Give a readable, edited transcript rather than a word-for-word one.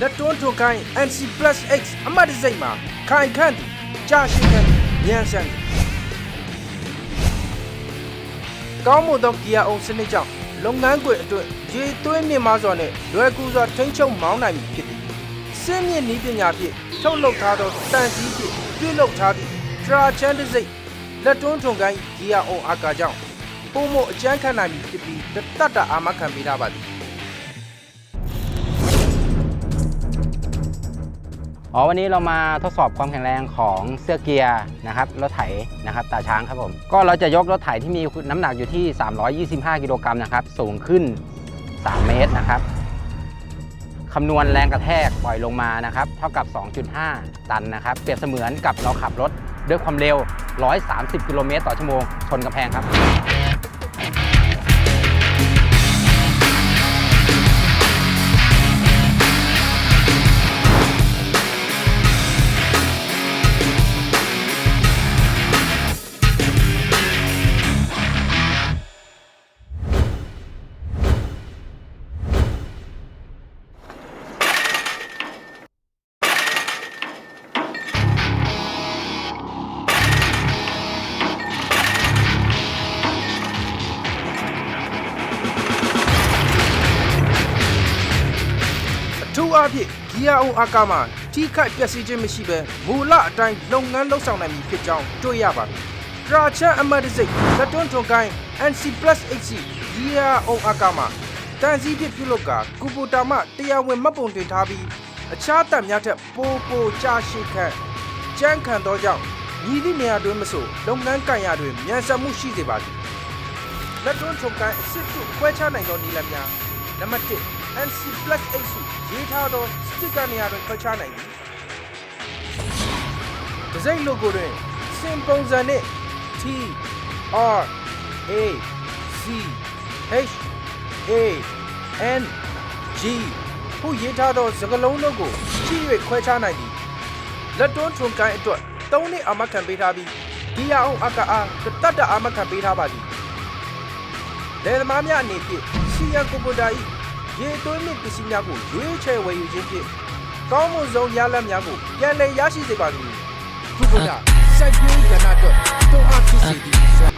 လက်တွန်းထွန်ခိုင်း NC+X အမှတ်တစိမ့်မှာခိုင်ခန့်သည်ကြာရှည်ခန့်သည်မြန်ဆန်သည်ကောင်းမွန်သောဂီယာအုံစနစ်ကြောင့်လုပ်ငန်းခွင်အတွင်းရေသွင်းမြင့်မားစွာနဲ့လွယ်ကူစွာထိန်းချုပ်မောင်းနိုင်ပြီဖြစ်သည်စင်းမြင့်နည်းပညာဖြင့်ထုတ်လုပ်ထားသောတန်ကြီးဖြင့်ပြုလုပ်ထားသည့်ထရာချန်တစိမ့်လက်တွန်းထွန်ခိုင်းဂီယာအုံအာကာကြောင့်ပုံမအကျန်းခံနိုင်ပြီဖြစ်ပြီးတတ်တာအာမခံပေးထားပါသည်วันนี้เรามาทดสอบความแข็งแรงของเสื้อเกียร์นะครับรถไถนะครับตาช้างครับผมก็เราจะยกรถไถที่มีน้ำหนักอยู่ที่325กิโลกรัมนะครับสูงขึ้น3เมตรนะครับคำนวณแรงกระแทกปล่อยลงมานะครับเท่ากับ 2.5 ตันนะครับเปรียบเสมือนกับเราขับรถด้วยความเร็ว130กิโลเมตรต่อชั่วโมงชนกำแพงครับထို့အဖြစ်ဂီယာအုံအာကာမှာထိခိုက်ပျက်စီးခြင်းမရှိဘဲမူလအတိုင်းလုပ်ငန်းလုပ်ဆောင်နိုင်ပြီဖြစ်ကြောင်းတွေ့ရပါပြီ။ထရာချန်အမှတ်တစိမ့်လက်တွန်းထွန်ခိုင်း NC+X ဂီယာအုံအာကာမှာတန်စီးဖြစ်ပြုလုပ်ကာကူပူတာမှတရားဝင်မှတ်ပုံတင်ထားပြီးအခြားတပ်များထက်ပိုကြာရှည်ခံကြမ်းခံသောကြောင့်ညီသည့်နေရာတွင်မဆိုလုပ်ငန်းကိုင်ရာတွင်မြန်ဆန်မှုရှိစေပါသည်။လက်တွန်းထွန်ခိုင်းအစစ်တို့ခွဲခြားနိုင်သောနည်းလမ်းများနံပါတ်1 NC+X ရေးထားသောစတစ်ကာနေရာတွင်ခွဲခြားနိုင်သည်။တစိမ့်လိုကိုတွင်စင်ပုံစံနှင့် T R A C H A N G ဟုရေးထားသောစကားလုံးတို့ကိုကြည့်၍ခွဲခြားနိုင်သည်။လက်တွန်းထွန်ကိုင်းအတွက်3နှစ်အာမခံပေးထားပြီးဂီယာအုံအာကာအားတတ်တာအာမခံပေးထားပါသည်။လယ်သမားများအနေဖြင့်စီယန်ကွန်ပျူတာ၏ရေသွင်းမြင့်ပစ္စည်းများကိုရွေးချယ်ဝယ်ယူခြင်းဖြင့်ကောင်းမွန်ဆုံးရလဒ်များကိုပြန်လည်ရရှိစေပါသည်။ခုကစိုက်ပျိုးကဏ္ဍအတွက်တွန်းအားဖြစ်စေသည့်